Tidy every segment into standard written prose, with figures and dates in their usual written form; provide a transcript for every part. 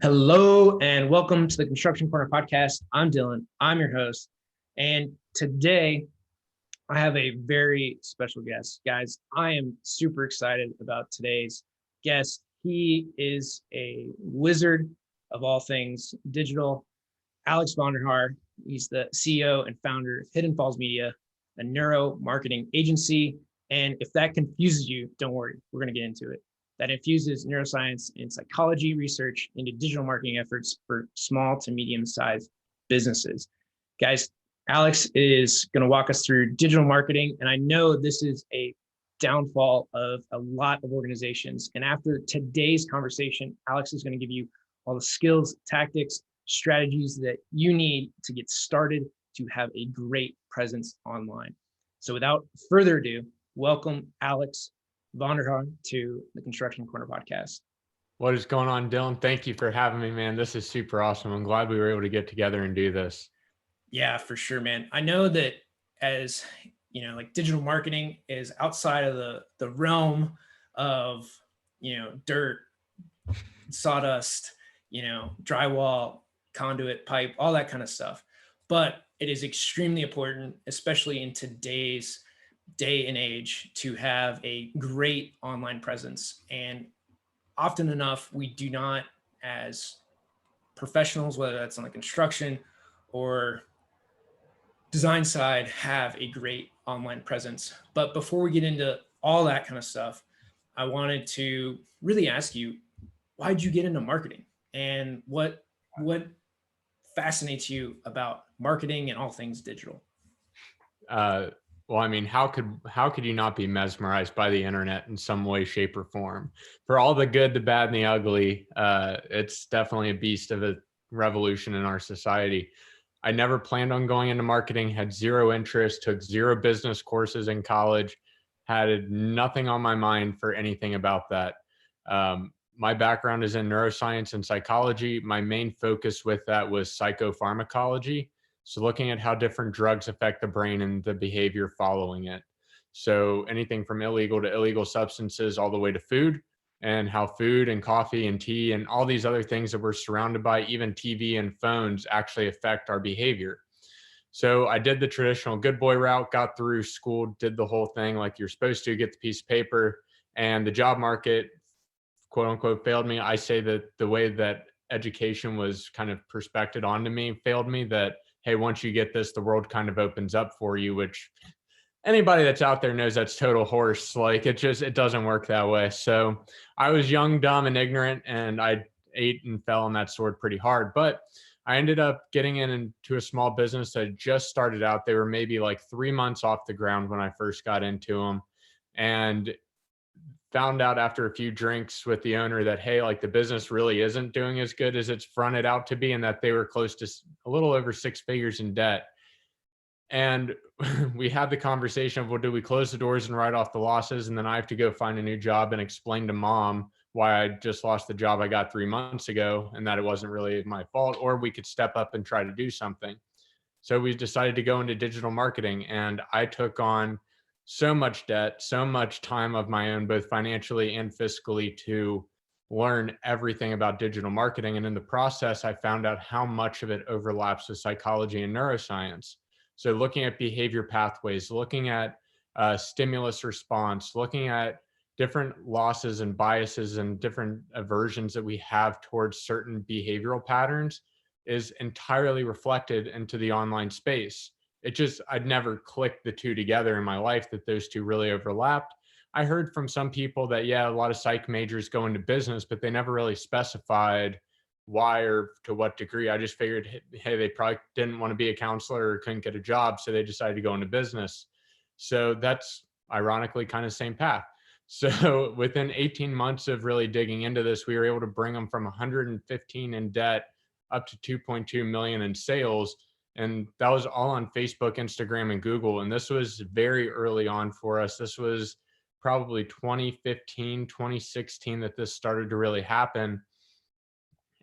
Hello and welcome to the Construction Corner podcast. I'm Dylan. I'm your host. And today I have a very special guest. Guys, I am super excited about today's guest. He is a wizard of all things digital. Alex Vonderhaar. He's the CEO and founder of Hidden Falls Media, a neuro marketing agency. And if that confuses you, don't worry, we're going to get into it. That infuses neuroscience and psychology research into digital marketing efforts for small to medium-sized businesses. Guys, Alex is going to walk us through digital marketing, and I know this is a downfall of a lot of organizations. And after today's conversation, Alex is going to give you all the skills, tactics, strategies that you need to get started to have a great presence online. So without further ado, welcome Alex Vonderhaar to the Construction Corner podcast. What is going on, Dylan? Thank you for having me, man. This is super awesome. I'm glad we were able to get together and do this. Yeah, for sure, man. I know that as you know, like digital marketing is outside of the realm of, dirt, sawdust, drywall, conduit, pipe, all that kind of stuff. But it is extremely important, especially in today's day and age, to have a great online presence. And often enough, we do not, as professionals, whether that's on the construction or design side, have a great online presence. But before we get into all that kind of stuff, I wanted to really ask you, why did you get into marketing, and what fascinates you about marketing and all things digital? Well, I mean, how could you not be mesmerized by the internet in some way, shape, or form? For all the good, the bad, and the ugly, it's definitely a beast of a revolution in our society. I never planned on going into marketing, had zero interest, took zero business courses in college, had nothing on my mind for anything about that. My background is in neuroscience and psychology. My main focus with that was psychopharmacology. So looking at how different drugs affect the brain and the behavior following it. So anything from illegal to illegal substances all the way to food, and how food and coffee and tea and all these other things that we're surrounded by, even TV and phones, actually affect our behavior. So I did the traditional good boy route, got through school, did the whole thing like you're supposed to, get the piece of paper, and the job market, quote unquote, failed me. I say that the way that education was kind of perspected onto me failed me, that, hey, once you get this, the world kind of opens up for you, which anybody that's out there knows that's total horse. Like it doesn't work that way. So I was young, dumb, and ignorant, and I ate and fell on that sword pretty hard. But I ended up getting into a small business that just started out. They were maybe like 3 months off the ground when I first got into them, and found out after a few drinks with the owner that, hey, like the business really isn't doing as good as it's fronted out to be, and that they were close to a little over 6 figures in debt. And we had the conversation of, well, do we close the doors and write off the losses? And then I have to go find a new job and explain to mom why I just lost the job I got 3 months ago and that it wasn't really my fault, or we could step up and try to do something. So we decided to go into digital marketing, and I took on so much debt, so much time of my own, both financially and fiscally, to learn everything about digital marketing. And in the process, I found out how much of it overlaps with psychology and neuroscience. So looking at behavior pathways, looking at stimulus response, looking at different losses and biases and different aversions that we have towards certain behavioral patterns is entirely reflected into the online space. I'd never clicked the two together in my life, that those two really overlapped. I heard from some people that, yeah, a lot of psych majors go into business, but they never really specified why or to what degree. I just figured, hey, they probably didn't want to be a counselor or couldn't get a job, so they decided to go into business. So that's ironically kind of the same path. So within 18 months of really digging into this, we were able to bring them from 115 in debt up to 2.2 million in sales. And that was all on Facebook, Instagram, and Google. And this was very early on for us. This was probably 2015, 2016 that this started to really happen.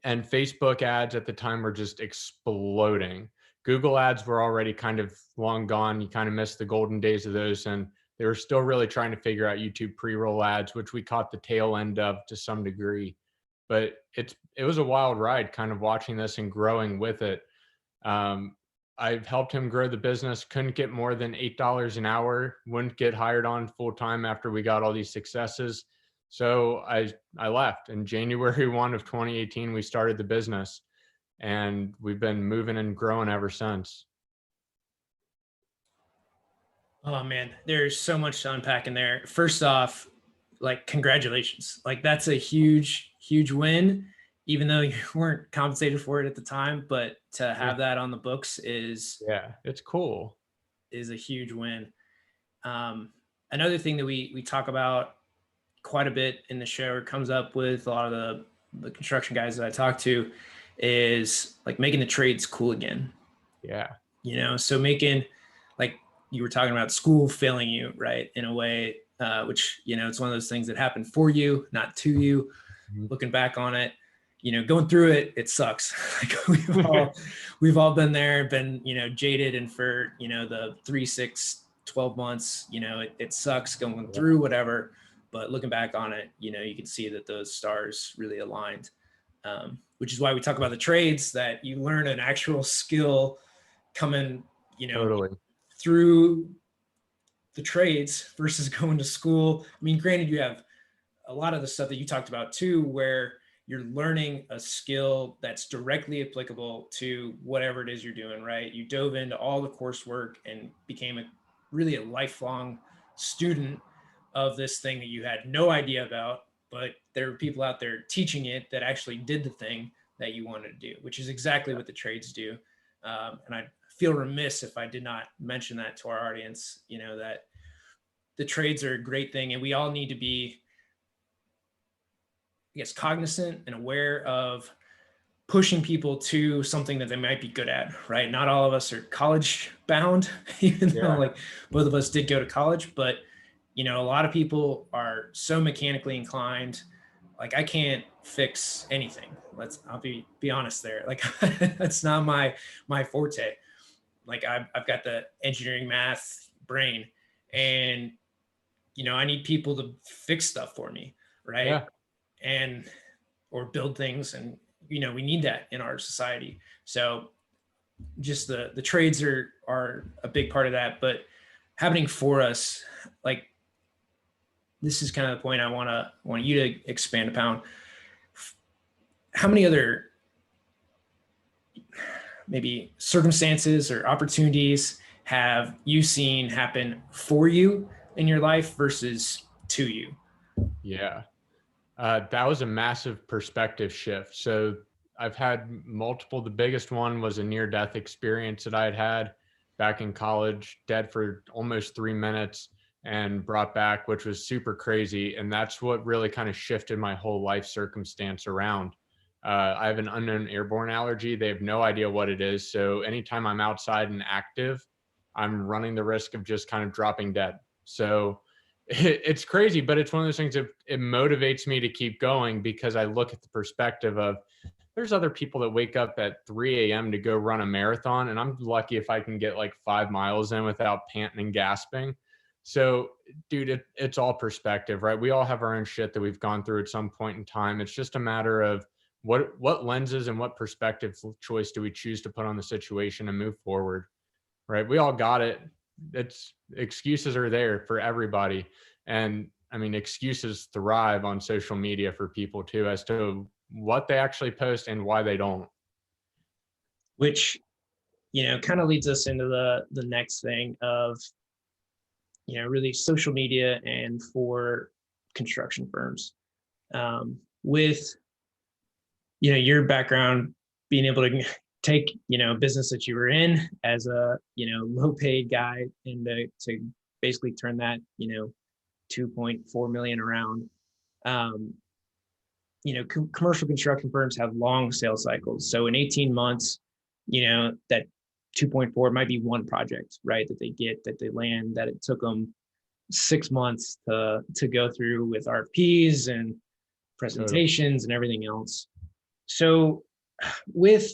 And Facebook ads at the time were just exploding. Google ads were already kind of long gone. You kind of missed the golden days of those. And they were still really trying to figure out YouTube pre-roll ads, which we caught the tail end of to some degree. but it was a wild ride kind of watching this and growing with it. Um, I've helped him grow the business, couldn't get more than $8 an hour, wouldn't get hired on full time after we got all these successes. So I left in January 1 of 2018. We started the business and we've been moving and growing ever since. Oh man, there's so much to unpack in there. First off, like congratulations. Like that's a huge, huge win, even though you weren't compensated for it at the time. But to Yeah. have that on the books Yeah, it's cool. is a huge win. Um, Another thing that we talk about quite a bit in the show, or comes up with a lot of the construction guys that I talk to, is like making the trades cool again. Yeah. So making, like you were talking about, school failing you, right, in a way, which it's one of those things that happened for you, not to you. Mhm. Looking back on it, going through it, it sucks. Like we've all been there, been jaded, and for the 3, 6, 12 months, it sucks going through whatever. But looking back on it, you can see that those stars really aligned, which is why we talk about the trades, that you learn an actual skill coming, Totally. through the trades versus going to school. I mean, granted, you have a lot of the stuff that you talked about too, where you're learning a skill that's directly applicable to whatever it is you're doing, right? You dove into all the coursework and became really a lifelong student of this thing that you had no idea about, but there were people out there teaching it that actually did the thing that you wanted to do, which is exactly what the trades do. And I feel remiss if I did not mention that to our audience, that the trades are a great thing, and we all need to be, I guess, cognizant and aware of pushing people to something that they might be good at, right? Not all of us are college bound, even though like both of us did go to college, but a lot of people are so mechanically inclined. Like I can't fix anything. I'll be honest there. Like that's not my forte. Like I've got the engineering math brain, and I need people to fix stuff for me, right? Yeah. And or build things, and we need that in our society. So just the trades are a big part of that, but happening for us, like this is kind of the point I want you to expand upon. How many other maybe circumstances or opportunities have you seen happen for you in your life versus to you? Yeah. That was a massive perspective shift. So I've had multiple. The biggest one was a near-death experience that I had back in college, dead for almost 3 minutes and brought back, which was super crazy. And that's what really kind of shifted my whole life circumstance around. I have an unknown airborne allergy. They have no idea what it is. So anytime I'm outside and active, I'm running the risk of just kind of dropping dead. So it's crazy, but it's one of those things that it motivates me to keep going, because I look at the perspective of there's other people that wake up at 3 a.m. to go run a marathon, and I'm lucky if I can get like 5 miles in without panting and gasping. So, dude, it's all perspective, right? We all have our own shit that we've gone through at some point in time. It's just a matter of what lenses and what perspective choice do we choose to put on the situation and move forward, right? We all got it. It's excuses are there for everybody. And I mean, excuses thrive on social media for people too, as to what they actually post and why they don't. Which kind of leads us into the next thing of really social media and for construction firms, with your background, being able to take business that you were in as a low paid guy, and to basically turn that 2.4 million around. Commercial construction firms have long sales cycles, so in 18 months that 2.4 might be one project, right, that they land, that it took them 6 months to go through with RFPs and presentations and everything else. So with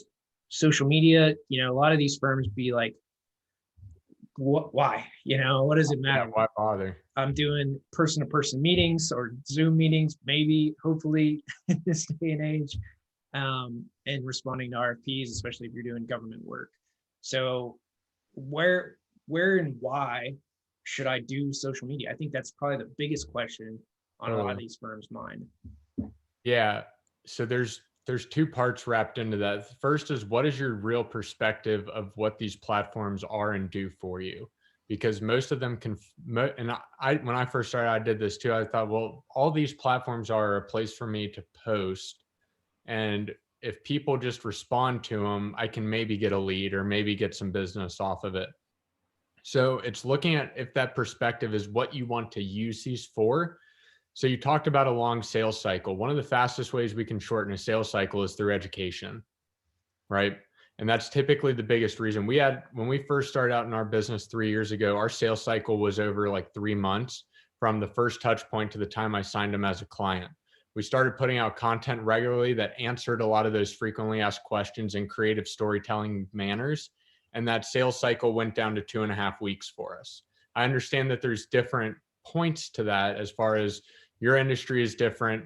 social media, a lot of these firms be like, why? What does it matter? Yeah, why bother? I'm doing person-to-person meetings or Zoom meetings, maybe, hopefully, in this day and age, and responding to RFPs, especially if you're doing government work. So where and why should I do social media? I think that's probably the biggest question on a lot of these firms' mind. Yeah. So there's two parts wrapped into that. First is, what is your real perspective of what these platforms are and do for you? Because most of them can, and I when I first started, I did this too. I thought, well, all these platforms are a place for me to post, and if people just respond to them, I can maybe get a lead or maybe get some business off of it. So it's looking at if that perspective is what you want to use these for. So you talked about a long sales cycle. One of the fastest ways we can shorten a sales cycle is through education, right? And that's typically the biggest reason. When we first started out in our business 3 years ago, our sales cycle was over like 3 months from the first touch point to the time I signed them as a client. We started putting out content regularly that answered a lot of those frequently asked questions in creative storytelling manners. And that sales cycle went down to 2.5 weeks for us. I understand that there's different points to that as far as your industry is different,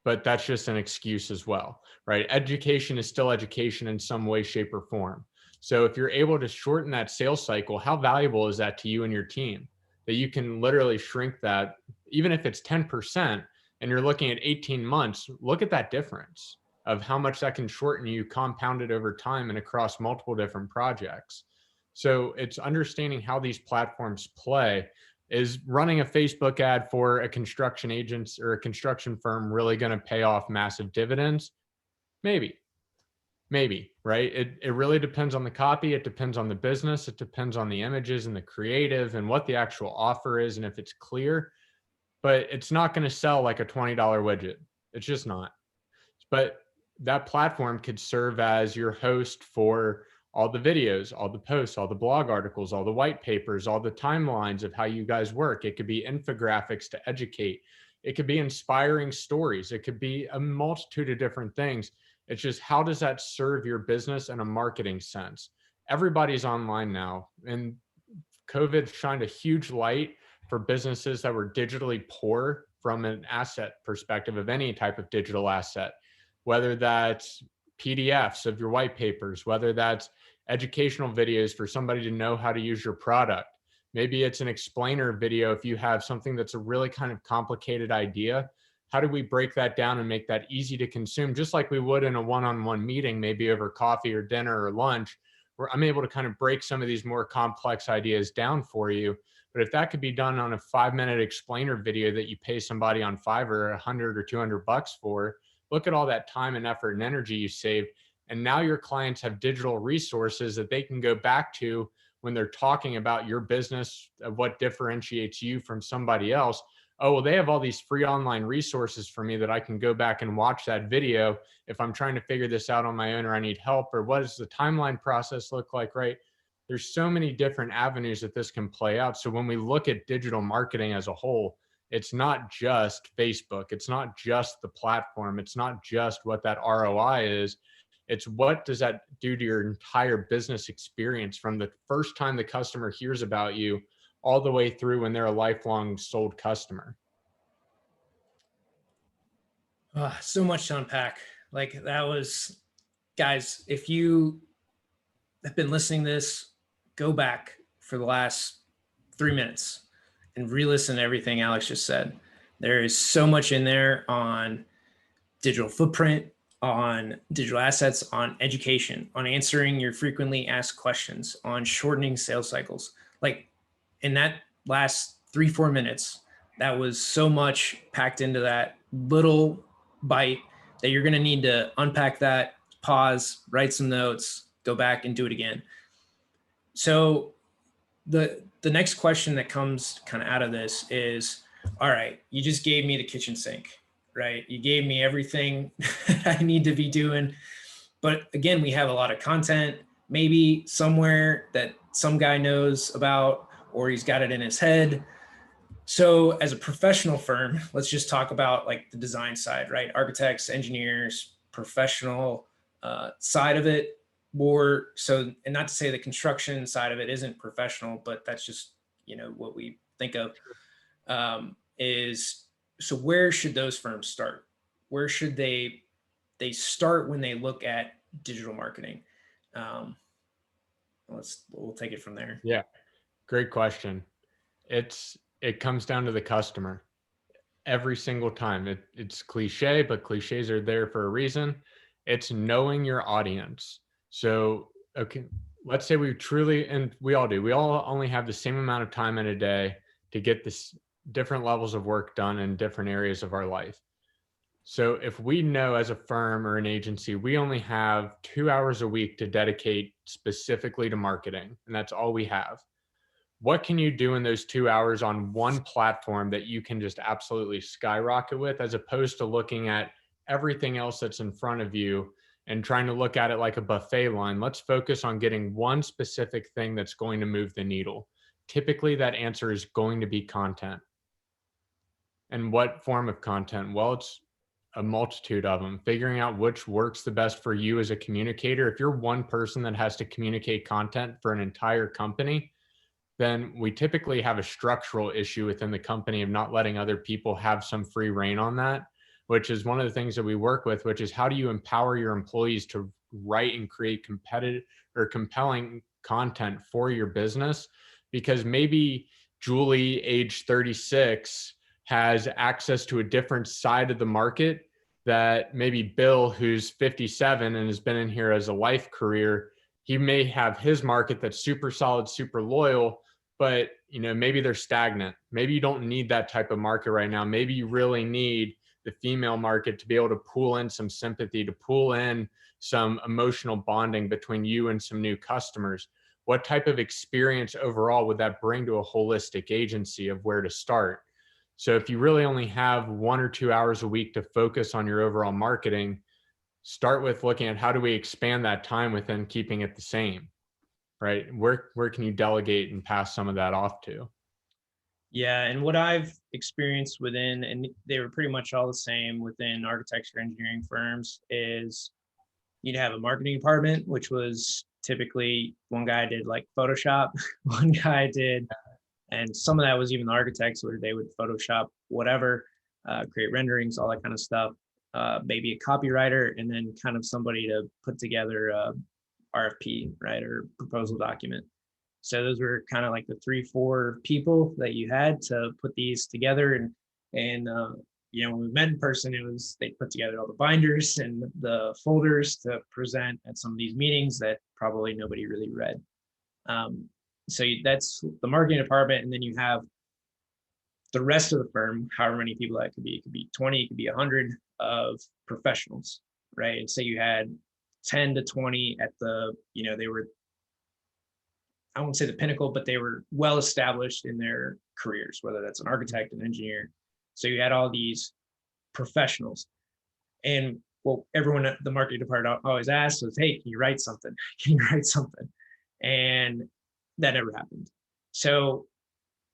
but that's just an excuse as well, right? Education is still education in some way, shape, or form. So if you're able to shorten that sales cycle, how valuable is that to you and your team? That you can literally shrink that, even if it's 10%, and you're looking at 18 months, look at that difference of how much that can shorten you compounded over time and across multiple different projects. So it's understanding how these platforms play. Is running a Facebook ad for a construction agent or a construction firm really going to pay off massive dividends? Maybe, right? It really depends on the copy. It depends on the business. It depends on the images and the creative and what the actual offer is and if it's clear. But it's not going to sell like a $20 widget. It's just not. But that platform could serve as your host for all the videos, all the posts, all the blog articles, all the white papers, all the timelines of how you guys work. It could be infographics to educate. It could be inspiring stories. It could be a multitude of different things. It's just, how does that serve your business in a marketing sense? Everybody's online now, and COVID shined a huge light for businesses that were digitally poor from an asset perspective of any type of digital asset, whether that's PDFs of your white papers, whether that's educational videos for somebody to know how to use your product. Maybe it's an explainer video if you have something that's a really kind of complicated idea. How do we break that down and make that easy to consume, just like we would in a one-on-one meeting, maybe over coffee or dinner or lunch, where I'm able to kind of break some of these more complex ideas down for you. But if that could be done on a 5-minute explainer video that you pay somebody on Fiverr 100 or 200 bucks for, look at all that time and effort and energy you saved. And now your clients have digital resources that they can go back to when they're talking about your business, of what differentiates you from somebody else. Oh, well, they have all these free online resources for me that I can go back and watch that video if I'm trying to figure this out on my own or I need help, or what does the timeline process look like, right? There's so many different avenues that this can play out. So when we look at digital marketing as a whole, it's not just Facebook. It's not just the platform. It's not just what that ROI is. It's what does that do to your entire business experience from the first time the customer hears about you all the way through when they're a lifelong sold customer. So much to unpack. Like, that was, guys, if you have been listening to this, go back for the last 3 minutes and re-listen to everything Alex just said. There is so much in there on digital footprint, on digital assets, on education, on answering your frequently asked questions, on shortening sales cycles. Like, in that last 3-4 minutes, that was so much packed into that little bite that you're going to need to unpack that, pause, write some notes, go back and do it again. So the next question that comes kind of out of this is, all right, you just gave me the kitchen sink, right? You gave me everything I need to be doing. But again, we have a lot of content, maybe somewhere that some guy knows about, or he's got it in his head. So as a professional firm, let's just talk about like the design side, right? Architects, engineers, professional side of it. More so, and not to say the construction side of it isn't professional, but that's just, what we think of. is, so where should those firms start? Where should they start when they look at digital marketing? Um, we'll take it from there. Yeah, great question. It comes down to the customer every single time. It's cliche, but cliches are there for a reason. It's knowing your audience. So, okay, let's say we truly, and we all do, we all only have the same amount of time in a day to get this different levels of work done in different areas of our life. So if we know as a firm or an agency, we only have 2 hours a week to dedicate specifically to marketing, and that's all we have. What can you do in those 2 hours on one platform that you can just absolutely skyrocket with, as opposed to looking at everything else that's in front of you and trying to look at it like a buffet line? Let's focus on getting one specific thing that's going to move the needle. Typically, that answer is going to be content. And what form of content? Well, it's a multitude of them. Figuring out which works the best for you as a communicator. If you're one person that has to communicate content for an entire company, then we typically have a structural issue within the company of not letting other people have some free reign on that, which is one of the things that we work with, which is how do you empower your employees to write and create competitive or compelling content for your business? Because maybe Julie, age 36, has access to a different side of the market that maybe Bill, who's 57 and has been in here as a life career, he may have his market that's super solid, super loyal, but maybe they're stagnant. Maybe you don't need that type of market right now. Maybe you really need the female market to be able to pull in some sympathy, to pull in some emotional bonding between you and some new customers. What type of experience overall would that bring to a holistic agency of where to start? So if you really only have 1 or 2 hours a week to focus on your overall marketing, start with looking at how do we expand that time within keeping it the same, right? Where can you delegate and pass some of that off to? Yeah, and what I've experienced within, and they were pretty much all the same within architecture engineering firms, is you'd have a marketing department, which was typically one guy did like Photoshop, one guy did, and some of that was even the architects where they would Photoshop whatever, create renderings, all that kind of stuff. Maybe a copywriter, and then kind of somebody to put together a RFP, right, or proposal document. So those were kind of like the 3-4 people that you had to put these together. And when we met in person, they put together all the binders and the folders to present at some of these meetings that probably nobody really read. So that's the marketing department, and then you have the rest of the firm, however many people that could be. It could be 20, it could be 100 of professionals, right? And so you had 10 to 20 at the, they were, I won't say the pinnacle, but they were well established in their careers, whether that's an architect, an engineer. So you had all these professionals. And what everyone at the marketing department always asked was, hey, can you write something? Can you write something? And that never happened. So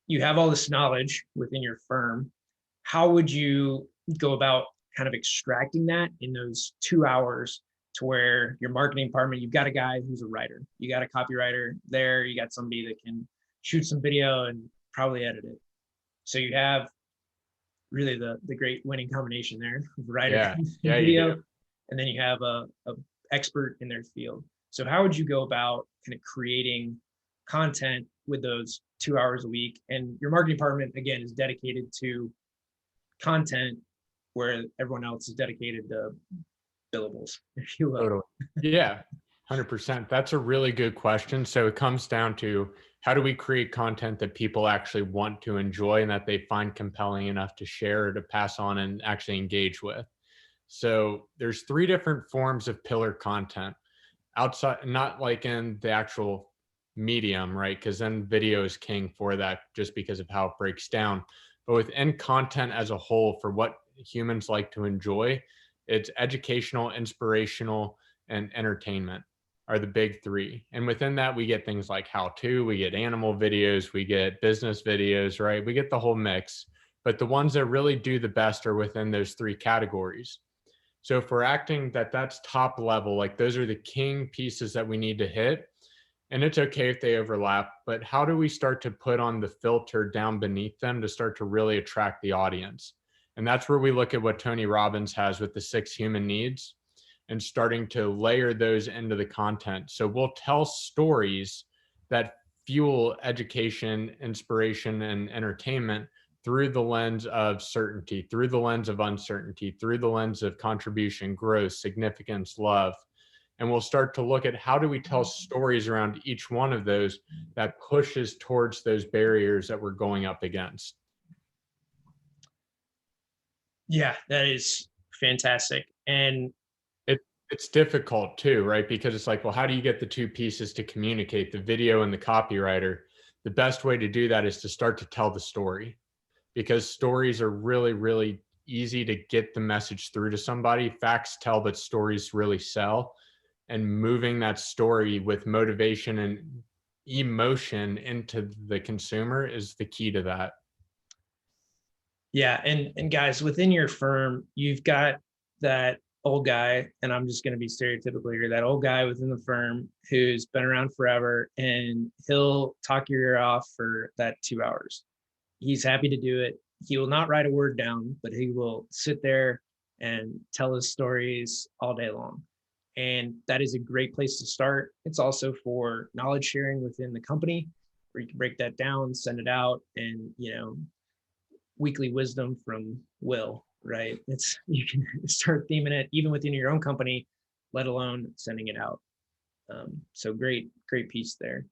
you have all this knowledge within your firm. How would you go about kind of extracting that in those 2 hours to where your marketing department, you've got a guy who's a writer, you got a copywriter there, you got somebody that can shoot some video and probably edit it. So you have really the great winning combination there, writer and video, and then you have a expert in their field. So how would you go about kind of creating content with those 2 hours a week? And your marketing department, again, is dedicated to content where everyone else is dedicated to billables, if you will. Totally. Yeah, 100%. That's a really good question. So it comes down to, how do we create content that people actually want to enjoy and that they find compelling enough to share or to pass on and actually engage with? So there's 3 different forms of pillar content outside, not like in the actual medium, right? Because then video is king for that, just because of how it breaks down. But within content as a whole, for what humans like to enjoy, it's educational, inspirational, and entertainment are the big 3. And within that, we get things like how-to, we get animal videos, we get business videos, right? We get the whole mix. But the ones that really do the best are within those 3 categories. So if we're acting that's top level, like those are the king pieces that we need to hit. And it's okay if they overlap, but how do we start to put on the filter down beneath them to start to really attract the audience? And that's where we look at what Tony Robbins has with the 6 human needs and starting to layer those into the content. So we'll tell stories that fuel education, inspiration, and entertainment through the lens of certainty, through the lens of uncertainty, through the lens of contribution, growth, significance, love. And we'll start to look at how do we tell stories around each one of those that pushes towards those barriers that we're going up against. Yeah, that is fantastic. And It's difficult too, right? Because it's like, well, how do you get the two pieces to communicate, the video and the copywriter? The best way to do that is to start to tell the story, because stories are really, really easy to get the message through to somebody. Facts tell, but stories really sell. And moving that story with motivation and emotion into the consumer is the key to that. yeah, and guys, within your firm, you've got that old guy, and I'm just going to be stereotypical here, that old guy within the firm who's been around forever, and he'll talk your ear off for that 2 hours. He's happy to do it. He will not write a word down, but he will sit there and tell his stories all day long. And that is a great place to start. It's also for knowledge sharing within the company, where you can break that down, send it out, and weekly wisdom from Will, right? It's, you can start theming it even within your own company, let alone sending it out. So great piece there.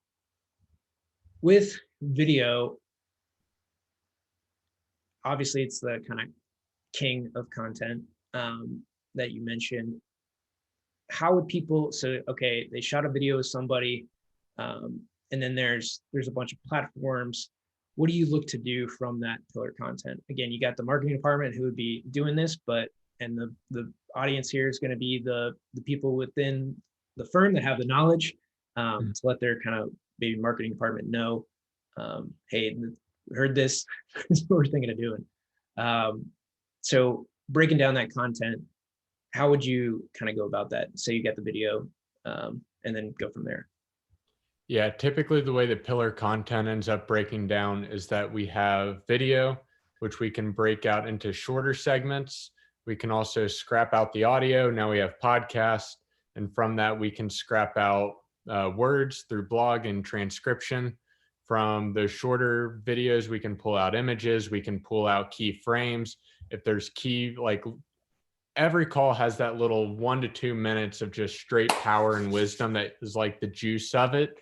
With video, obviously it's the kind of king of content that you mentioned. How would people, so okay, they shot a video with somebody, and then there's a bunch of platforms. What do you look to do from that pillar content? Again, you got the marketing department who would be doing this, and the audience here is going to be the people within the firm that have the knowledge to let their kind of maybe marketing department know, hey, heard this, this is what we're thinking of doing. So breaking down that content, how would you kind of go about that? Say you get the video, and then go from there. Yeah, typically the way the pillar content ends up breaking down is that we have video, which we can break out into shorter segments. We can also scrap out the audio. Now we have podcasts. And from that, we can scrap out words through blog and transcription. From those shorter videos, we can pull out images. We can pull out key frames. If there's key, like every call has that little 1 to 2 minutes of just straight power and wisdom that is like the juice of it.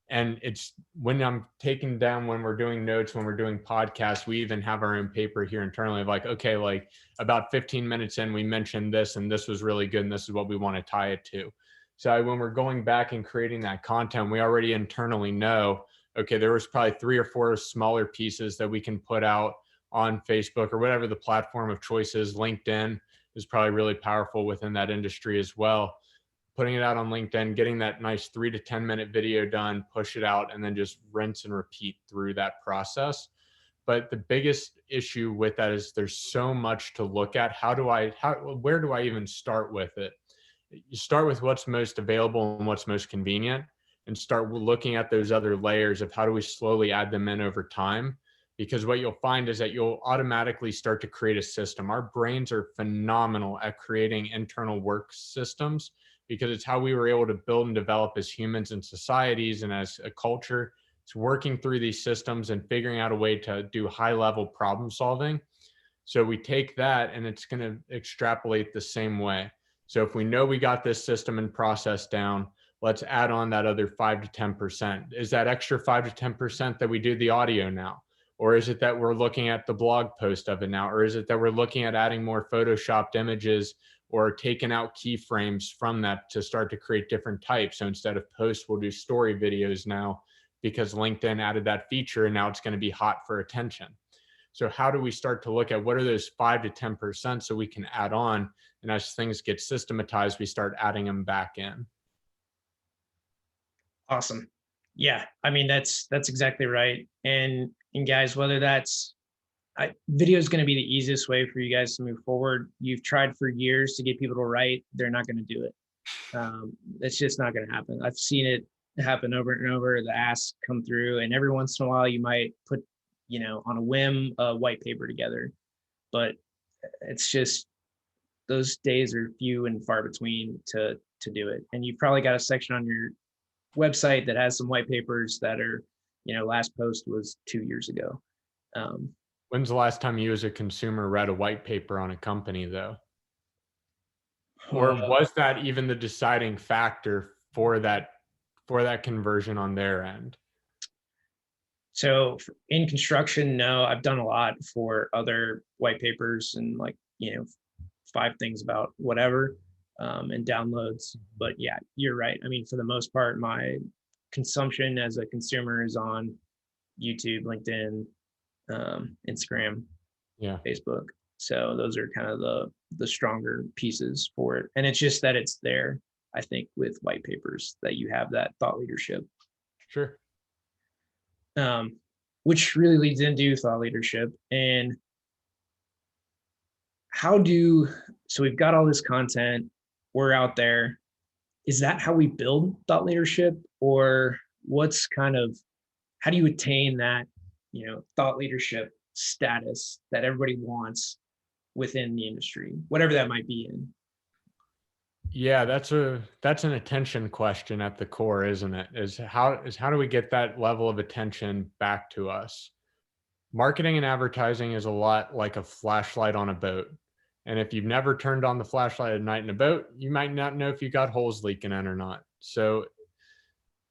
And it's when I'm taking down, when we're doing notes, when we're doing podcasts, we even have our own paper here internally of like, okay, like about 15 minutes in, we mentioned this and this was really good. And this is what we want to tie it to. So when we're going back and creating that content, we already internally know, okay, there was probably 3 or 4 smaller pieces that we can put out on Facebook or whatever the platform of choice is. LinkedIn is probably really powerful within that industry as well. Putting it out on LinkedIn, getting that nice 3 to 10 minute video done, push it out, and then just rinse and repeat through that process. But the biggest issue with that is there's so much to look at. Where do I even start with it? You start with what's most available and what's most convenient, and start looking at those other layers of how do we slowly add them in over time. Because what you'll find is that you'll automatically start to create a system. Our brains are phenomenal at creating internal work systems, because it's how we were able to build and develop as humans and societies and as a culture. It's working through these systems and figuring out a way to do high level problem solving. So we take that and it's going to extrapolate the same way. So if we know we got this system and process down, let's add on that other 5 to 10%. Is that extra 5 to 10% that we do the audio now? Or is it that we're looking at the blog post of it now? Or is it that we're looking at adding more photoshopped images or taking out keyframes from that to start to create different types? So instead of posts, we'll do story videos now because LinkedIn added that feature and now it's going to be hot for attention. So how do we start to look at what are those 5 to 10% so we can add on? And as things get systematized, we start adding them back in. Awesome. Yeah, I mean, that's exactly right. And guys, whether that's video is going to be the easiest way for you guys to move forward. You've tried for years to get people to write. They're not going to do it. It's just not going to happen. I've seen it happen over and over. The asks come through, and every once in a while you might put, on a whim, a white paper together. But it's just, those days are few and far between to do it. And you've probably got a section on your website that has some white papers that are, last post was 2 years ago. When's the last time you as a consumer read a white paper on a company though? Or was that even the deciding factor for that conversion on their end? So in construction, no, I've done a lot for other white papers and like, 5 things about whatever, and downloads. But yeah, you're right. I mean, for the most part, my consumption as a consumer is on YouTube, LinkedIn, Instagram, Yeah. Facebook. So those are kind of the stronger pieces for it. And it's just that it's there, I think, with white papers, that you have that thought leadership. Sure. Which really leads into thought leadership. And so we've got all this content, we're out there. Is that how we build thought leadership? Or how do you attain that, thought leadership status that everybody wants within the industry, whatever that might be in? Yeah, that's an attention question at the core, isn't it? Is how do we get that level of attention back to us? Marketing and advertising is a lot like a flashlight on a boat. And if you've never turned on the flashlight at night in a boat, you might not know if you got holes leaking in or not. So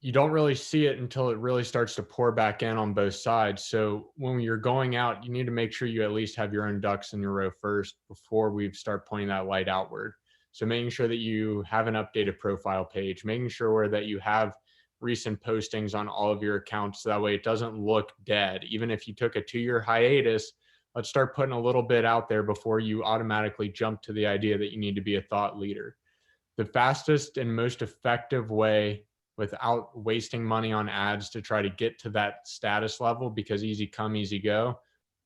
you don't really see it until it really starts to pour back in on both sides. So when you're going out, you need to make sure you at least have your own ducks in your row first before we start pointing that light outward. So making sure that you have an updated profile page, making sure that you have recent postings on all of your accounts. So that way it doesn't look dead. Even if you took a 2-year hiatus, let's start putting a little bit out there before you automatically jump to the idea that you need to be a thought leader. The fastest and most effective way without wasting money on ads to try to get to that status level, because easy come, easy go,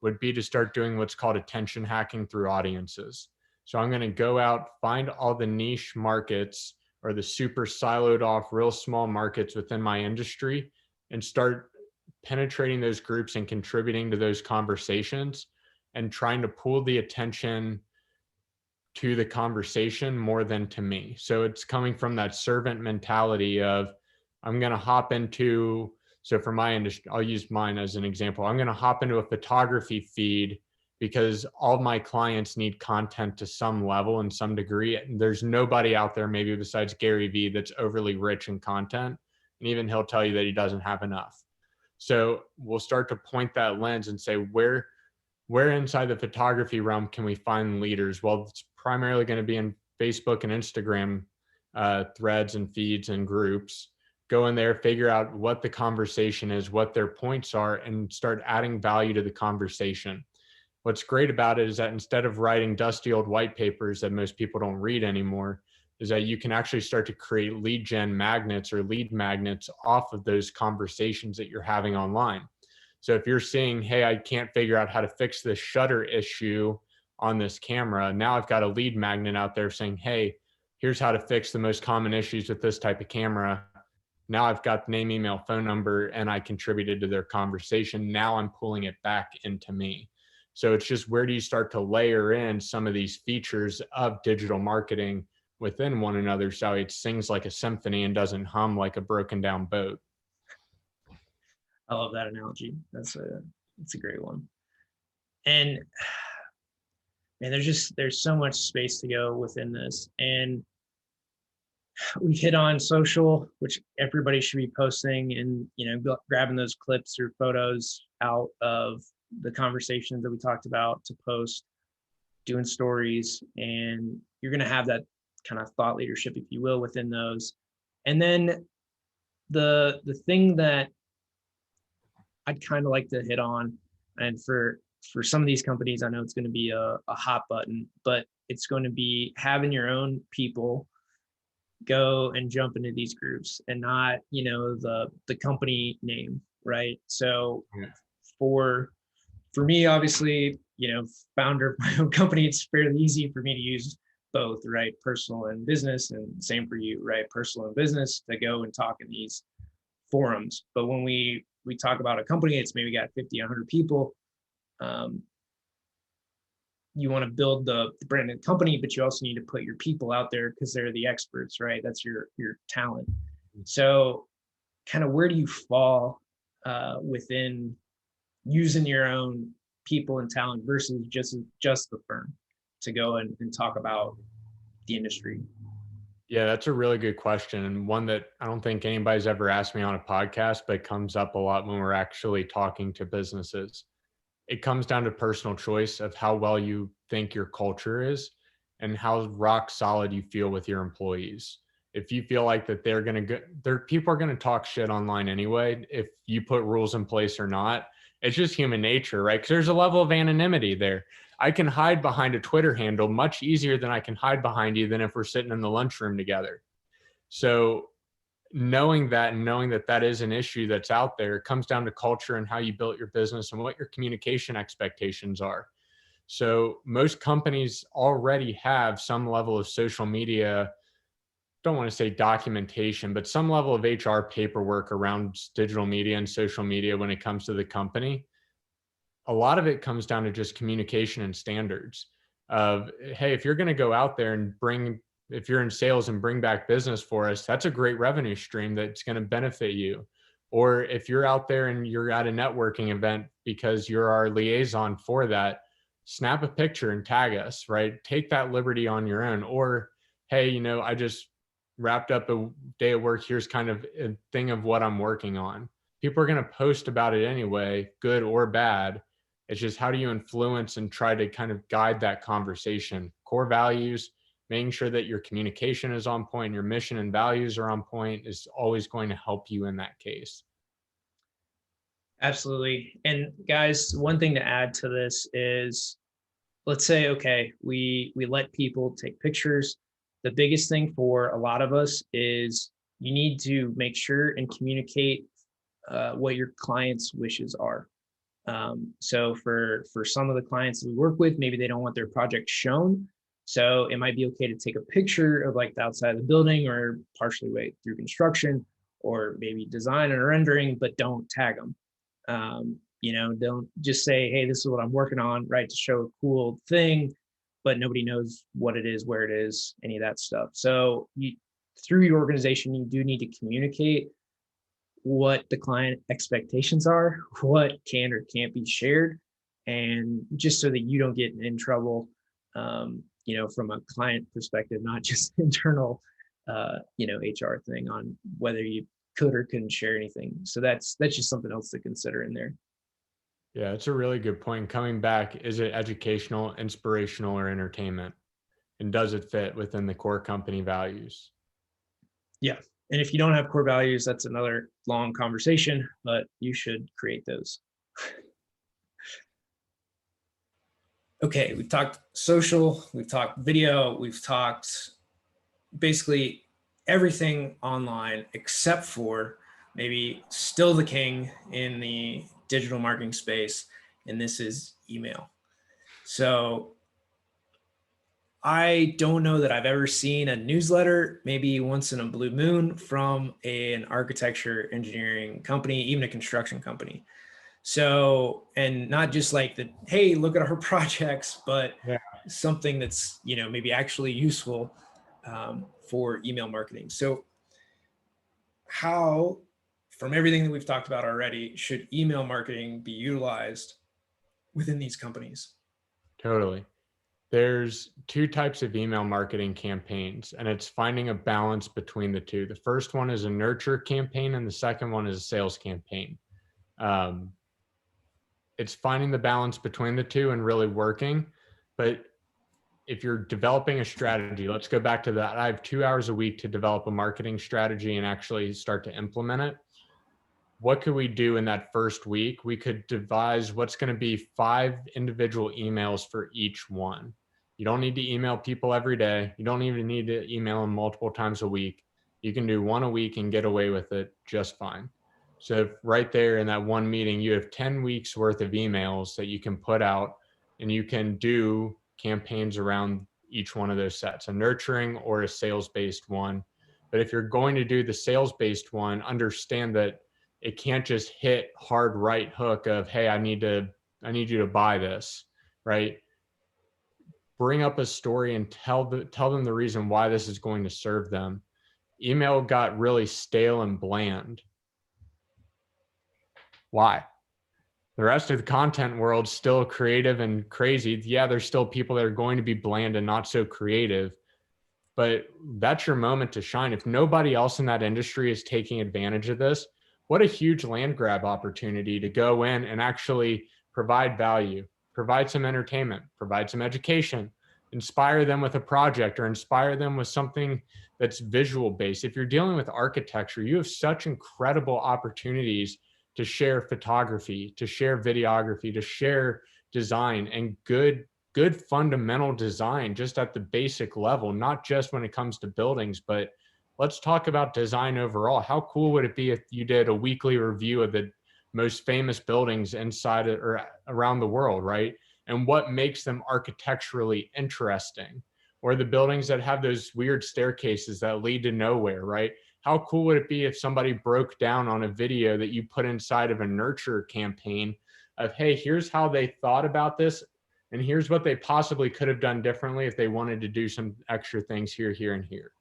would be to start doing what's called attention hacking through audiences. So I'm going to go out, find all the niche markets or the super siloed off, real small markets within my industry and start penetrating those groups and contributing to those conversations and trying to pull the attention to the conversation more than to me. So it's coming from that servant mentality of, I'm going to hop into, so for my industry, I'll use mine as an example. I'm going to hop into a photography feed because all my clients need content to some level and some degree. There's nobody out there, maybe besides Gary Vee, that's overly rich in content. And even he'll tell you that he doesn't have enough. So we'll start to point that lens and say, where inside the photography realm can we find leaders? Well, it's primarily going to be in Facebook and Instagram threads and feeds and groups. Go in there, figure out what the conversation is, what their points are, and start adding value to the conversation. What's great about it is that instead of writing dusty old white papers that most people don't read anymore, is that you can actually start to create lead gen magnets or lead magnets off of those conversations that you're having online. So if you're seeing, hey, I can't figure out how to fix this shutter issue on this camera, now I've got a lead magnet out there saying, hey, here's how to fix the most common issues with this type of camera. Now I've got name, email, phone number, and I contributed to their conversation. Now I'm pulling it back into me. So it's just, where do you start to layer in some of these features of digital marketing within one another so it sings like a symphony and doesn't hum like a broken down boat? I love that analogy. That's a great one. And man, there's so much space to go within this. And we hit on social, which everybody should be posting and, grabbing those clips or photos out of the conversations that we talked about to post, doing stories, and you're going to have that kind of thought leadership, if you will, within those. And then the thing that I'd kind of like to hit on, and for some of these companies, I know it's going to be a hot button, but it's going to be having your own people go and jump into these groups and not, the company name, right? So for me, obviously, founder of my own company, it's fairly easy for me to use both, right? Personal and business, and same for you, right? Personal and business, to go and talk in these forums. But when we talk about a company, it's maybe got 50, 100 people. You want to build the brand and company, but you also need to put your people out there because they're the experts, right? That's your talent. So kind of where do you fall within using your own people and talent versus just the firm to go and talk about the industry? Yeah, that's a really good question, and one that I don't think anybody's ever asked me on a podcast, but comes up a lot when we're actually talking to businesses. It comes down to personal choice of how well you think your culture is and how rock solid you feel with your employees. If you feel like that they're going to go, people are going to talk shit online anyway, if you put rules in place or not. It's just human nature, right? Because there's a level of anonymity there. I can hide behind a Twitter handle much easier than I can hide behind you than if we're sitting in the lunchroom together. So knowing that and knowing that that is an issue that's out there, it comes down to culture and how you built your business and what your communication expectations are. So most companies already have some level of social media, don't want to say documentation, but some level of HR paperwork around digital media and social media when it comes to the company. A lot of it comes down to just communication and standards of, hey, if you're going to go out there and if you're in sales and bring back business for us, that's a great revenue stream that's going to benefit you. Or if you're out there and you're at a networking event because you're our liaison for that, snap a picture and tag us, right? Take that liberty on your own. Or, hey, I just wrapped up a day at work. Here's kind of a thing of what I'm working on. People are going to post about it anyway, good or bad. It's just how do you influence and try to kind of guide that conversation? Core values, making sure that your communication is on point, your mission and values are on point is always going to help you in that case. Absolutely. And guys, one thing to add to this is, let's say, okay, we let people take pictures. The biggest thing for a lot of us is you need to make sure and communicate what your clients' wishes are. So for some of the clients that we work with, maybe they don't want their project shown. So it might be okay to take a picture of like the outside of the building or partially way through construction, or maybe design and rendering, but don't tag them. Don't just say, hey, this is what I'm working on, right? To show a cool thing, but nobody knows what it is, where it is, any of that stuff. So through your organization, you do need to communicate what the client expectations are, what can or can't be shared, and just so that you don't get in trouble, from a client perspective, not just internal, HR thing on whether you could or couldn't share anything. So that's just something else to consider in there. Yeah, it's a really good point. Coming back, is it educational, inspirational, or entertainment? And does it fit within the core company values? Yeah. And if you don't have core values, that's another long conversation, but you should create those. Okay, we've talked social, we've talked video, we've talked basically everything online except for maybe still the king in the digital marketing space, and this is email. So I don't know that I've ever seen a newsletter, maybe once in a blue moon, from an architecture engineering company, even a construction company. So, and not just like the, hey, look at our projects, but something that's, maybe actually useful for email marketing. So how, from everything that we've talked about already, should email marketing be utilized within these companies? Totally. There's two types of email marketing campaigns, and it's finding a balance between the two. The first one is a nurture campaign, and the second one is a sales campaign. It's finding the balance between the two and really working. But if you're developing a strategy, let's go back to that. I have 2 hours a week to develop a marketing strategy and actually start to implement it. What could we do in that first week? We could devise what's going to be 5 individual emails for each one. You don't need to email people every day. You don't even need to email them multiple times a week. You can do one a week and get away with it just fine. So right there in that one meeting, you have 10 weeks worth of emails that you can put out, and you can do campaigns around each one of those sets, a nurturing or a sales-based one. But if you're going to do the sales-based one, understand that It can't just hit hard right hook of, hey, I need you to buy this, right? Bring up a story and tell them the reason why this is going to serve them. Email got really stale and bland. Why? The rest of the content world's still creative and crazy. Yeah, there's still people that are going to be bland and not so creative, but that's your moment to shine. If nobody else in that industry is taking advantage of this, what a huge land grab opportunity to go in and actually provide value, provide some entertainment, provide some education, inspire them with a project or inspire them with something that's visual based. If you're dealing with architecture, you have such incredible opportunities to share photography, to share videography, to share design and good fundamental design just at the basic level, not just when it comes to buildings, but let's talk about design overall. How cool would it be if you did a weekly review of the most famous buildings inside or around the world, right? And what makes them architecturally interesting, or the buildings that have those weird staircases that lead to nowhere, right? How cool would it be if somebody broke down on a video that you put inside of a nurture campaign of, hey, here's how they thought about this, and here's what they possibly could have done differently if they wanted to do some extra things here, here, and here.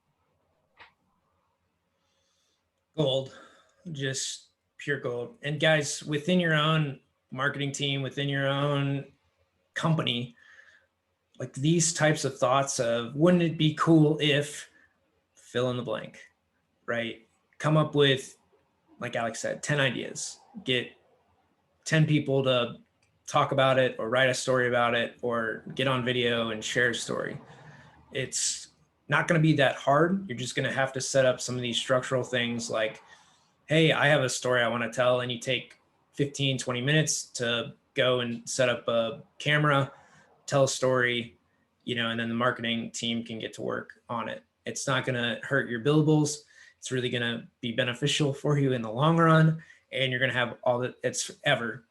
Gold, just pure gold. And guys, within your own marketing team, within your own company, like these types of thoughts of, wouldn't it be cool if fill in the blank, right? Come up with, like Alex said, 10 ideas, get 10 people to talk about it or write a story about it or get on video and share a story. It's not going to be that hard. You're just going to have to set up some of these structural things like, hey, I have a story I want to tell, and you take 15, 20 minutes to go and set up a camera, tell a story, and then the marketing team can get to work on it. It's not going to hurt your billables. It's really going to be beneficial for you in the long run. And you're going to have all that. It's forever,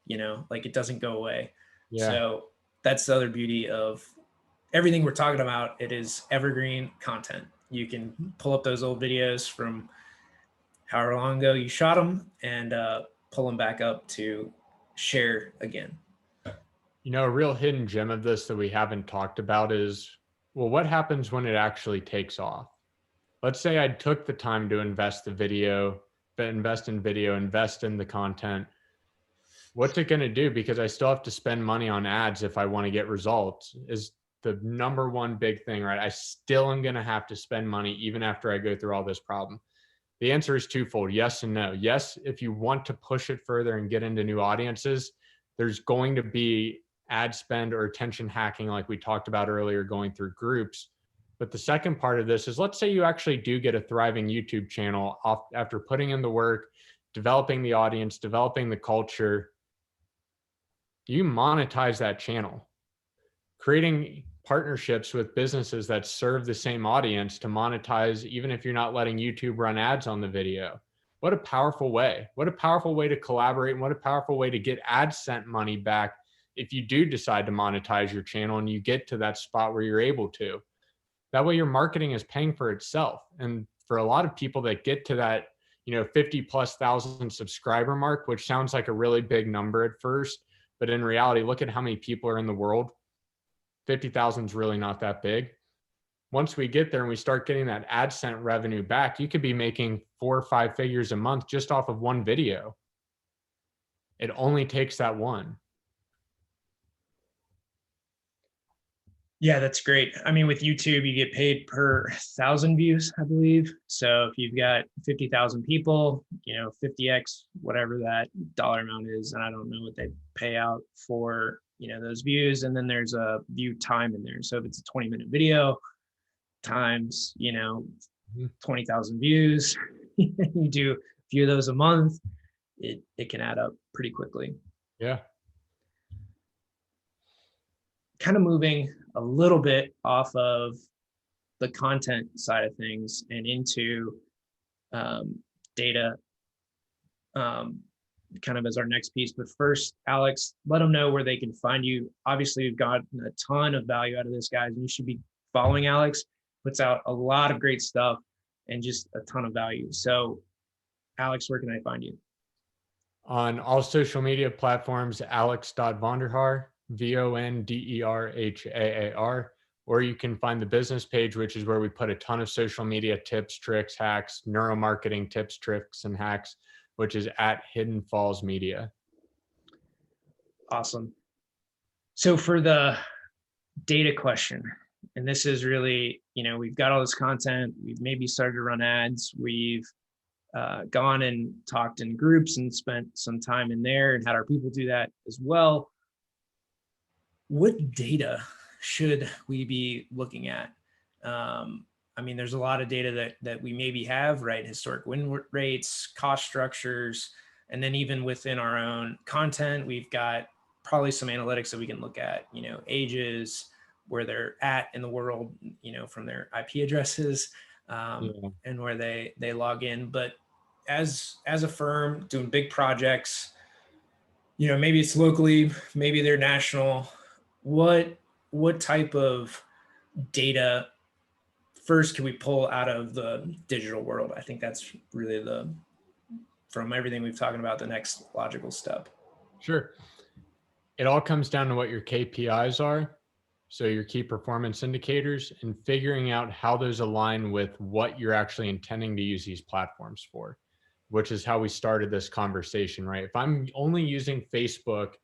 like it doesn't go away. Yeah. So that's the other beauty of everything we're talking about. It is evergreen content. You can pull up those old videos from however long ago you shot them and pull them back up to share again. A real hidden gem of this that we haven't talked about is, well, what happens when it actually takes off? Let's say I took the time to invest in video, invest in the content. What's it going to do? Because I still have to spend money on ads if I want to get results, is the number one big thing, right? I still am going to have to spend money even after I go through all this problem. The answer is twofold, yes and no. Yes, if you want to push it further and get into new audiences, there's going to be ad spend or attention hacking like we talked about earlier going through groups. But the second part of this is, let's say you actually do get a thriving YouTube channel after putting in the work, developing the audience, developing the culture. You monetize that channel, creating partnerships with businesses that serve the same audience to monetize, even if you're not letting YouTube run ads on the video. What a powerful way. What a powerful way to collaborate, and what a powerful way to get AdSense money back if you do decide to monetize your channel and you get to that spot where you're able to. That way your marketing is paying for itself. And for a lot of people that get to that, 50,000+ subscriber mark, which sounds like a really big number at first, but in reality, look at how many people are in the world. 50,000 is really not that big. Once we get there and we start getting that AdSense revenue back, you could be making 4 or 5 figures a month just off of one video. It only takes that one. Yeah, that's great. I mean, with YouTube, you get paid per 1,000 views, I believe. So if you've got 50,000 people, 50x, whatever that dollar amount is, and I don't know what they pay out for, those views. And then there's a view time in there. So if it's a 20-minute video times, 20,000 views, you do a few of those a month, it can add up pretty quickly. Yeah. Kind of moving a little bit off of the content side of things and into data kind of as our next piece. But first, Alex, let them know where they can find you. Obviously, we've gotten a ton of value out of this, guys, and you should be following Alex. Puts out a lot of great stuff and just a ton of value. So, Alex, where can I find you? On all social media platforms, alex.vonderhaar, Vonderhaar, or you can find the business page, which is where we put a ton of social media tips, tricks, hacks, neuromarketing tips, tricks, and hacks, which is at Hidden Falls Media. Awesome. So for the data question, and this is really, we've got all this content, we've maybe started to run ads, we've gone and talked in groups and spent some time in there and had our people do that as well. What data should we be looking at? There's a lot of data that we maybe have, right? Historic win rates, cost structures, and then even within our own content, we've got probably some analytics that we can look at, ages, where they're at in the world, from their IP addresses, and where they log in. But as a firm doing big projects, maybe it's locally, maybe they're national. What type of data first can we pull out of the digital world? I think that's really from everything we've talked about, the next logical step. Sure. It all comes down to what your KPIs are. So your key performance indicators, and figuring out how those align with what you're actually intending to use these platforms for, which is how we started this conversation, right? If I'm only using Facebook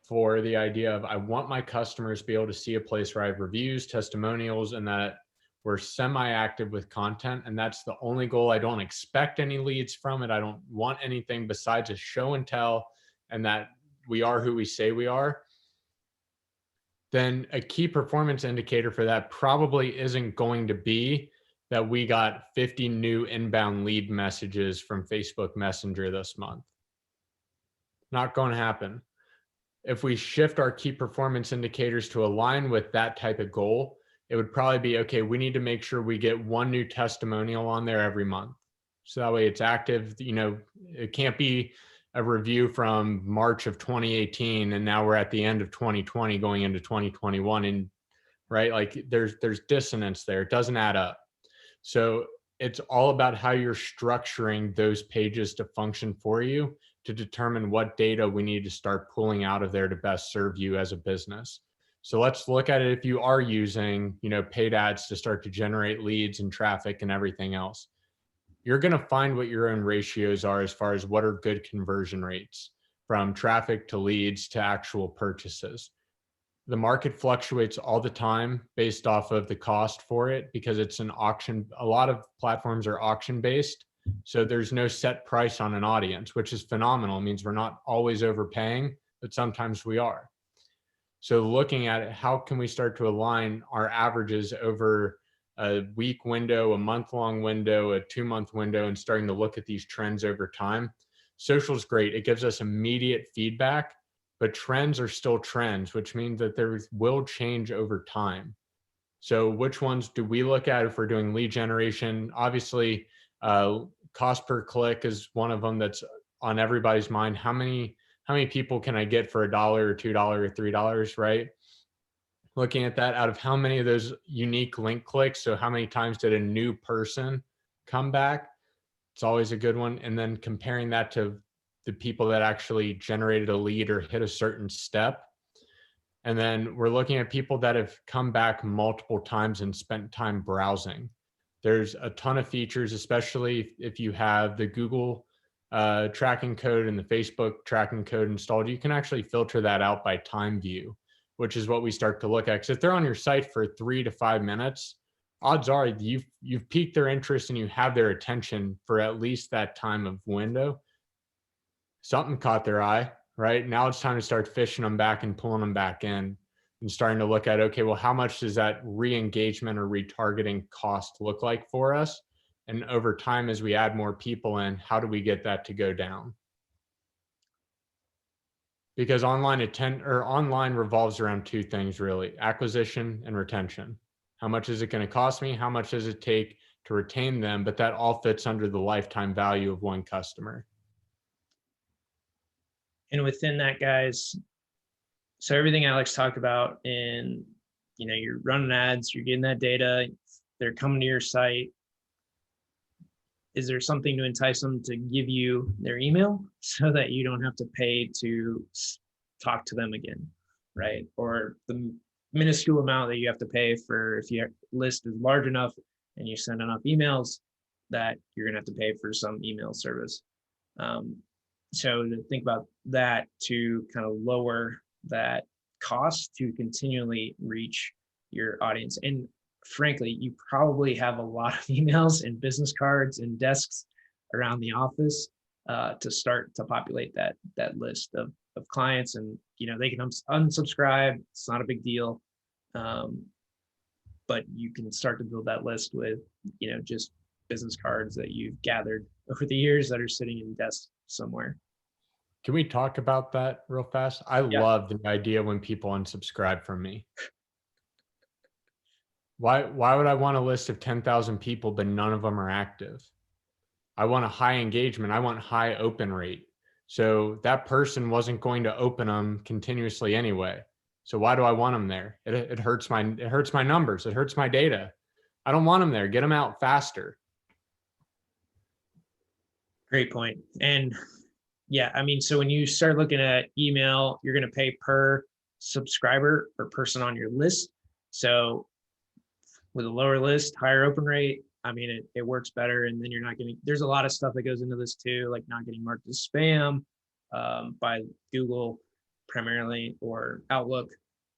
for the idea of I want my customers to be able to see a place where I have reviews, testimonials, and that we're semi-active with content, and that's the only goal. I don't expect any leads from it. I don't want anything besides a show and tell, and that we are who we say we are. Then a key performance indicator for that probably isn't going to be that we got 50 new inbound lead messages from Facebook Messenger this month. Not going to happen. If we shift our key performance indicators to align with that type of goal, it would probably be, okay, we need to make sure we get one new testimonial on there every month. So that way it's active. It can't be a review from March of 2018 and now we're at the end of 2020 going into 2021, and right, like there's dissonance there. It doesn't add up. So it's all about how you're structuring those pages to function for you, to determine what data we need to start pulling out of there to best serve you as a business. So let's look at it. If you are using, paid ads to start to generate leads and traffic and everything else, you're going to find what your own ratios are as far as what are good conversion rates from traffic to leads to actual purchases. The market fluctuates all the time based off of the cost for it, because it's an auction. A lot of platforms are auction based. So there's no set price on an audience, which is phenomenal. It means we're not always overpaying, but sometimes we are. So looking at it, how can we start to align our averages over a week window, a month-long window, a 2-month window, and starting to look at these trends over time? Social is great. It gives us immediate feedback, but trends are still trends, which means that there will change over time. So which ones do we look at if we're doing lead generation? Obviously, cost per click is one of them that's on everybody's mind. How many people can I get for $1 or $2 or $3, right? Looking at that, out of how many of those unique link clicks, so how many times did a new person come back? It's always a good one. And then comparing that to the people that actually generated a lead or hit a certain step. And then we're looking at people that have come back multiple times and spent time browsing. There's a ton of features, especially if you have the Google tracking code and the Facebook tracking code installed. You can actually filter that out by time view, which is what we start to look at. Because if they're on your site for 3 to 5 minutes, odds are you've piqued their interest and you have their attention for at least that time of window. Something caught their eye, right? Now it's time to start fishing them back and pulling them back in and starting to look at, okay, well, how much does that re-engagement or retargeting cost look like for us? And over time, as we add more people in, how do we get that to go down? Because online revolves around 2 things, really: acquisition and retention. How much is it going to cost me? How much does it take to retain them? But that all fits under the lifetime value of one customer. And within that, guys, so everything Alex talked about, in, you're running ads, you're getting that data, they're coming to your site. is there something to entice them to give you their email so that you don't have to pay to talk to them again, right? Or the minuscule amount that you have to pay for if your list is large enough and you send enough emails that you're gonna have to pay for some email service. So to think about that to kind of lower that cost to continually reach your audience. And frankly, you probably have a lot of emails and business cards and desks around the office to start to populate that list of clients. And they can unsubscribe. It's not a big deal, but you can start to build that list with just business cards that you've gathered over the years that are sitting in desks somewhere. Can we talk about that real fast? I love the idea when people unsubscribe from me. Why would I want a list of 10,000 people, but none of them are active? I want a high engagement. I want high open rate. So that person wasn't going to open them continuously anyway. So why do I want them there? It hurts my numbers. It hurts my data. I don't want them there. Get them out faster. Great point. And yeah, I mean, so when you start looking at email, you're going to pay per subscriber or person on your list. So with a lower list, higher open rate, I mean, it works better. And then you're not getting, there's a lot of stuff that goes into this too, like not getting marked as spam by Google primarily or Outlook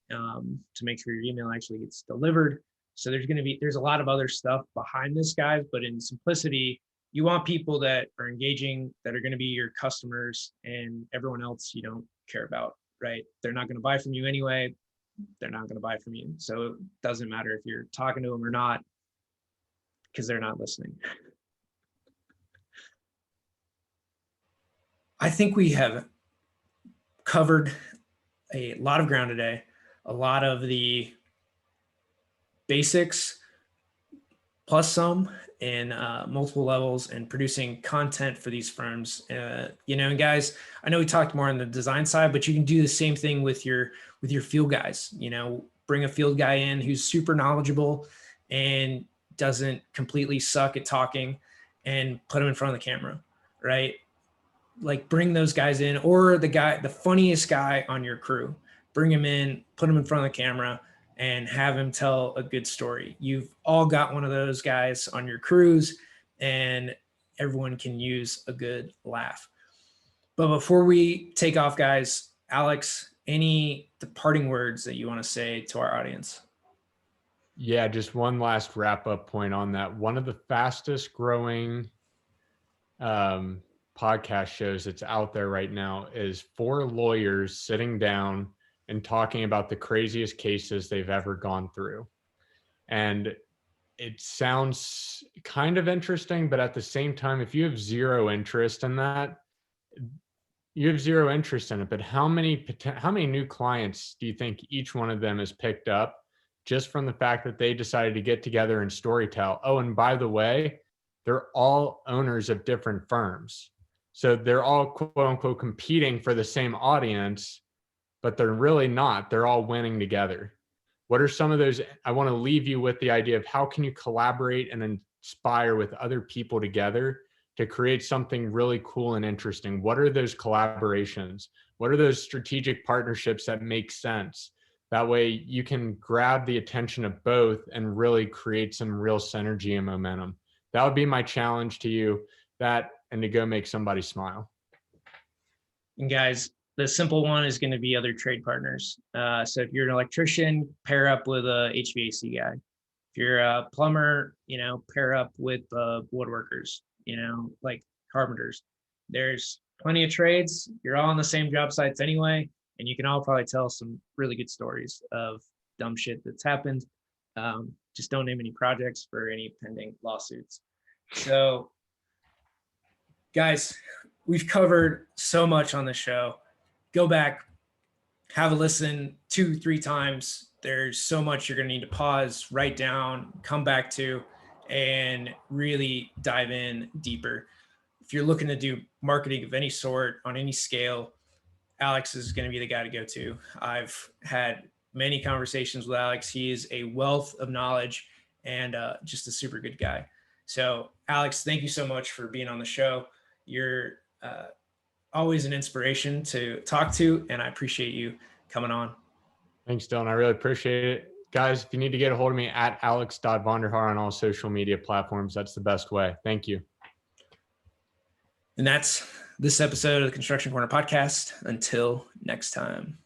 to make sure your email actually gets delivered. So there's a lot of other stuff behind this, guys, but in simplicity, you want people that are engaging, that are going to be your customers, and everyone else you don't care about, right? They're not going to buy from you anyway. They're not going to buy from you. So it doesn't matter if you're talking to them or not, because they're not listening. I think we have covered a lot of ground today, a lot of the basics plus some in multiple levels and producing content for these firms. And guys, I know we talked more on the design side, but you can do the same thing with your field guys. Bring a field guy in who's super knowledgeable and doesn't completely suck at talking, and put him in front of the camera, right? Like bring those guys in, or the funniest guy on your crew, bring him in, put him in front of the camera, and have him tell a good story. You've all got one of those guys on your crews, and everyone can use a good laugh. But before we take off, guys, Alex, any departing words that you want to say to our audience? Yeah, just one last wrap up point on that. One of the fastest growing podcast shows that's out there right now is 4 lawyers sitting down and talking about the craziest cases they've ever gone through. And it sounds kind of interesting, but at the same time, if you have zero interest in that, you have zero interest in it. But how many new clients do you think each one of them has picked up just from the fact that they decided to get together and storytell? Oh, and by the way, they're all owners of different firms. So they're all quote unquote competing for the same audience, but they're really not. They're all winning together. What are some of those? I want to leave you with the idea of how can you collaborate and inspire with other people together to create something really cool and interesting. What are those collaborations? What are those strategic partnerships that make sense? That way you can grab the attention of both and really create some real synergy and momentum. That would be my challenge to you, that and to go make somebody smile. And guys, the simple one is going to be other trade partners. So if you're an electrician, pair up with a HVAC guy. If you're a plumber, pair up with woodworkers, like carpenters. There's plenty of trades. You're all on the same job sites anyway, and you can all probably tell some really good stories of dumb shit that's happened. Just don't name any projects for any pending lawsuits. So, guys, we've covered so much on the show. Go back, have a listen 2-3 times. There's so much you're going to need to pause, write down, come back to, and really dive in deeper. If you're looking to do marketing of any sort on any scale, Alex is going to be the guy to go to. I've had many conversations with Alex. He is a wealth of knowledge and just a super good guy. So Alex, thank you so much for being on the show. You're always an inspiration to talk to, and I appreciate you coming on. Thanks, Dylan. I really appreciate it. Guys, if you need to get a hold of me, at alex.vonderhaar on all social media platforms. That's the best way. Thank you. And that's this episode of the Construction Corner podcast. Until next time.